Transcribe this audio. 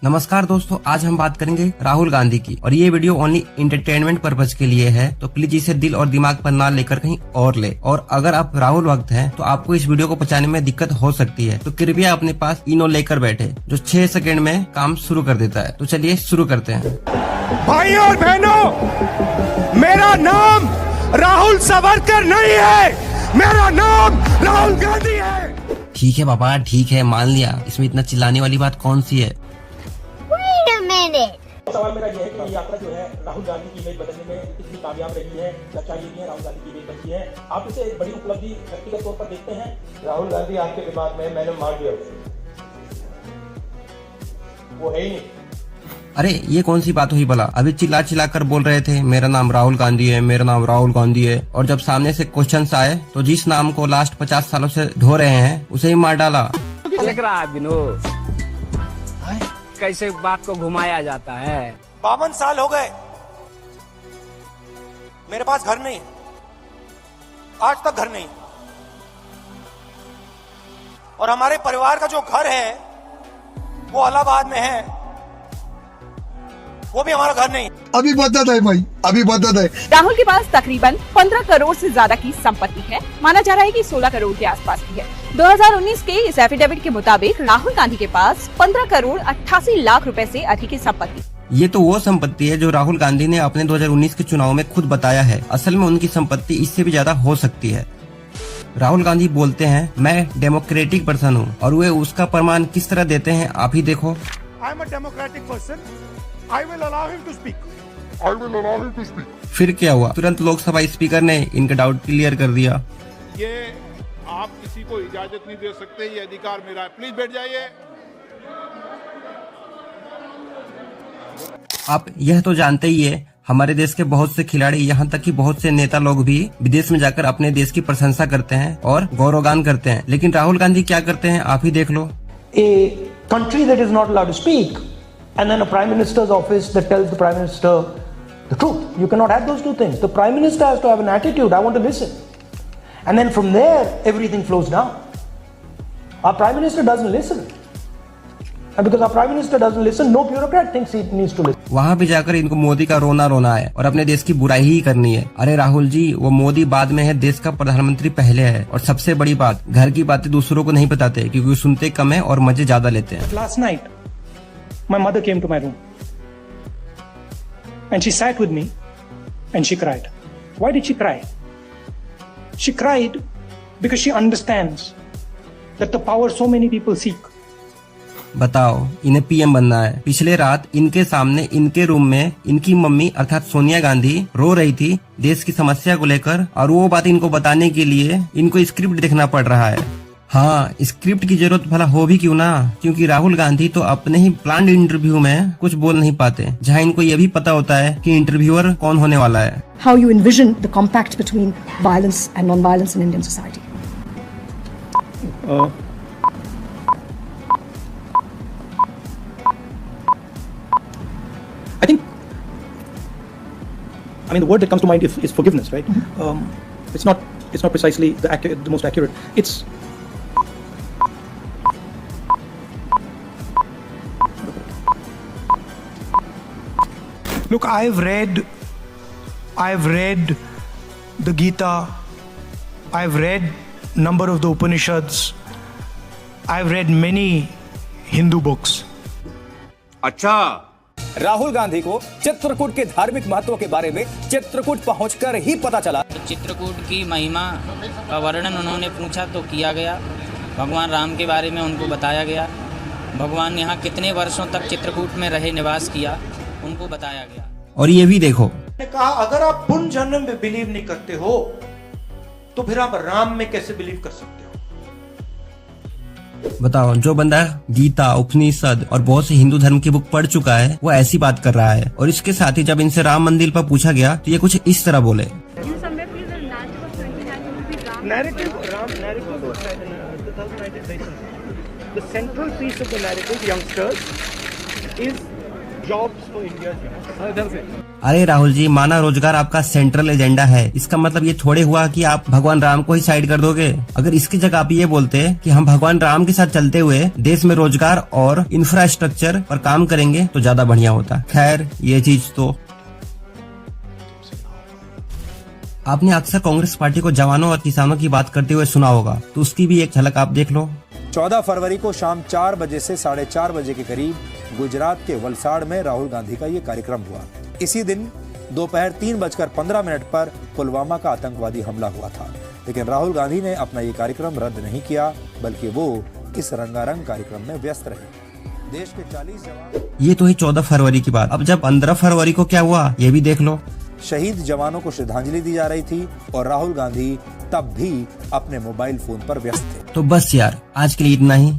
नमस्कार दोस्तों, आज हम बात करेंगे राहुल गांधी की और ये वीडियो ओनली इंटरटेनमेंट पर्पज के लिए है, तो प्लीज इसे दिल और दिमाग पर ना लेकर कहीं और ले। और अगर आप राहुल भक्त हैं तो आपको इस वीडियो को पचाने में दिक्कत हो सकती है, तो कृपया अपने पास इनो लेकर बैठे जो 6 सेकंड में काम शुरू कर देता है। तो चलिए शुरू करते हैं। भाई और बहनों, मेरा नाम राहुल सावरकर नहीं है, मेरा नाम राहुल गांधी है। ठीक है बाबा, ठीक है, मान लिया। इसमें इतना चिल्लाने वाली बात कौन सी है? सवाल मेरा यह है कि ये यात्रा जो है राहुल गांधी की इमेज बदलने में कितनी कामयाब रही है। चर्चा ये भी है राहुल गांधी की इमेज बची है। आप इसे एक बड़ी उपलब्धि व्यक्तिगत तौर पर देखते हैं? राहुल गांधी आपके दिमाग में मैंने मार दिया, वो है ही नहीं। अरे ये कौन सी बात हुई भला? अभी चिल्ला चिल्ला कर बोल रहे थे मेरा नाम राहुल गांधी है, मेरा नाम राहुल गांधी है, और जब सामने से क्वेश्चंस आए तो जिस नाम को लास्ट 50 सालों से ढो रहे हैं उसे ही मार डाला। लग रहा है विनोद, कैसे बात को घुमाया जाता है। 52 साल हो गए, मेरे पास घर नहीं, आज तक घर नहीं। और हमारे परिवार का जो घर है वो इलाहाबाद में है, वो भी हमारा घर नहीं। अभी बदत है भाई, अभी बदत है। राहुल के पास तकरीबन 15 करोड़ से ज्यादा की संपत्ति है। माना जा रहा है कि 16 करोड़ के आसपास की है। 2019 के इस एफिडेविट के मुताबिक राहुल गांधी के पास 15 करोड़ 88 लाख रुपए से अधिक की संपत्ति। ये तो वो संपत्ति है जो राहुल गांधी ने अपने 2019 के चुनाव में खुद बताया है। असल में उनकी संपत्ति इससे भी ज्यादा हो सकती है। राहुल गांधी बोलते हैं मैं डेमोक्रेटिक पर्सन हूँ, और वे उसका प्रमाण किस तरह देते हैं आप ही देखो। I am a democratic person, I will allow him to speak. फिर क्या हुआ? तुरंत लोकसभा स्पीकर ने इनका डाउट क्लियर कर दिया। ये आप किसी को इजाजत नहीं दे सकते, ये अधिकार मेरा है, प्लीज बैठ जाइए। आप यह तो जानते ही है, हमारे देश के बहुत से खिलाड़ी, यहाँ तक कि बहुत से नेता लोग भी विदेश में जाकर अपने देश की प्रशंसा करते हैं और गौरवगान करते हैं, लेकिन राहुल गांधी क्या करते हैं आप ही देख लो। A country that is not allowed to speak, and then a prime minister's office that tells the prime minister the truth. You cannot have those two things. The prime minister has to have an attitude, I want to listen. And then from there, everything flows down. Our prime minister doesn't listen. And because our prime minister doesn't listen, no bureaucrat thinks he needs to listen. वहाँ भी जाकर इनको मोदी का रोना रोना है और अपने देश की बुराई ही करनी है। अरे राहुल जी, वो मोदी बाद में है, देश का प्रधानमंत्री पहले है। और सबसे बड़ी बात, घर की बातें दूसरों को नहीं बताते क्योंकि वो सुनते कम है और मजे ज्यादा लेते हैं। Last night, my mother came to my room. And she sat with me and she cried. Why did she cry? She cried because she understands that the power so many people seek. बताओ, इन्हें PM बनना है। पिछले रात इनके सामने इनके room में इनकी मम्मी अर्थात सोनिया गांधी रो रही थी देश की समस्या को लेकर, और वो बात इनको बताने के लिए इनको स्क्रिप्ट देखना पड़ रहा है। हाँ, स्क्रिप्ट की जरूरत भला हो भी क्यों ना, क्योंकि राहुल गांधी तो अपने ही प्लान्ड इंटरव्यू में कुछ बोल नहीं पाते, जहाँ इनको ये भी पता होता है कि इंटरव्यूअर कौन होने वाला है। How you envision the compact between violence and non-violence in Indian society? I mean, the word that comes to mind is forgiveness, right? It's not precisely the most accurate. It's Look, I've read the Gita, I've read number of the Upanishads, I've read many Hindu books. अच्छा, राहुल गांधी को चित्रकूट के धार्मिक महत्व के बारे में चित्रकूट पहुंचकर ही पता चला। चित्रकूट की महिमा का वर्णन उन्होंने पूछा तो किया गया। भगवान राम के बारे में उनको बताया गया। भगवान यहाँ कितने वर्षों तक चित्रकूट में रहे, निवास किया, उनको बताया गया। और ये भी देखो, मैंने कहा अगर आप पुनर्जन्म में बिलीव नहीं करते हो तो फिर आप राम में कैसे बिलीव कर सकते हो? बताओ, जो बंदा गीता, उपनिषद और बहुत से हिंदू धर्म की बुक पढ़ चुका है वो ऐसी बात कर रहा है। और इसके साथ ही जब इनसे राम मंदिर पर पूछा गया तो ये कुछ इस तरह बोले। The central piece of the narrative, youngsters, is अरे राहुल जी, माना रोजगार आपका सेंट्रल एजेंडा है, इसका मतलब ये थोड़े हुआ कि आप भगवान राम को ही साइड कर दोगे। अगर इसकी जगह आप ये बोलते कि हम भगवान राम के साथ चलते हुए देश में रोजगार और इंफ्रास्ट्रक्चर पर काम करेंगे तो ज्यादा बढ़िया होता। खैर, ये चीज तो आपने अक्सर कांग्रेस पार्टी को जवानों और किसानों की बात करते हुए सुना होगा, तो उसकी भी एक झलक आप देख लो। 14 फरवरी को शाम 4 बजे से 4:30 बजे के करीब गुजरात के वलसाड़ में राहुल गांधी का ये कार्यक्रम हुआ। इसी दिन दोपहर 3:15 पर पुलवामा का आतंकवादी हमला हुआ था, लेकिन राहुल गांधी ने अपना ये कार्यक्रम रद्द नहीं किया, बल्कि वो इस रंगारंग कार्यक्रम में व्यस्त रहे। देश के 40 जवान। ये तो ही 14 फरवरी की बात। अब जब 15 फरवरी को क्या हुआ, ये भी देख लो। शहीद जवानों को श्रद्धांजलि दी जा रही थी और राहुल गांधी तब भी अपने मोबाइल फोन पर व्यस्त थे। तो बस यार, आज के लिए इतना ही।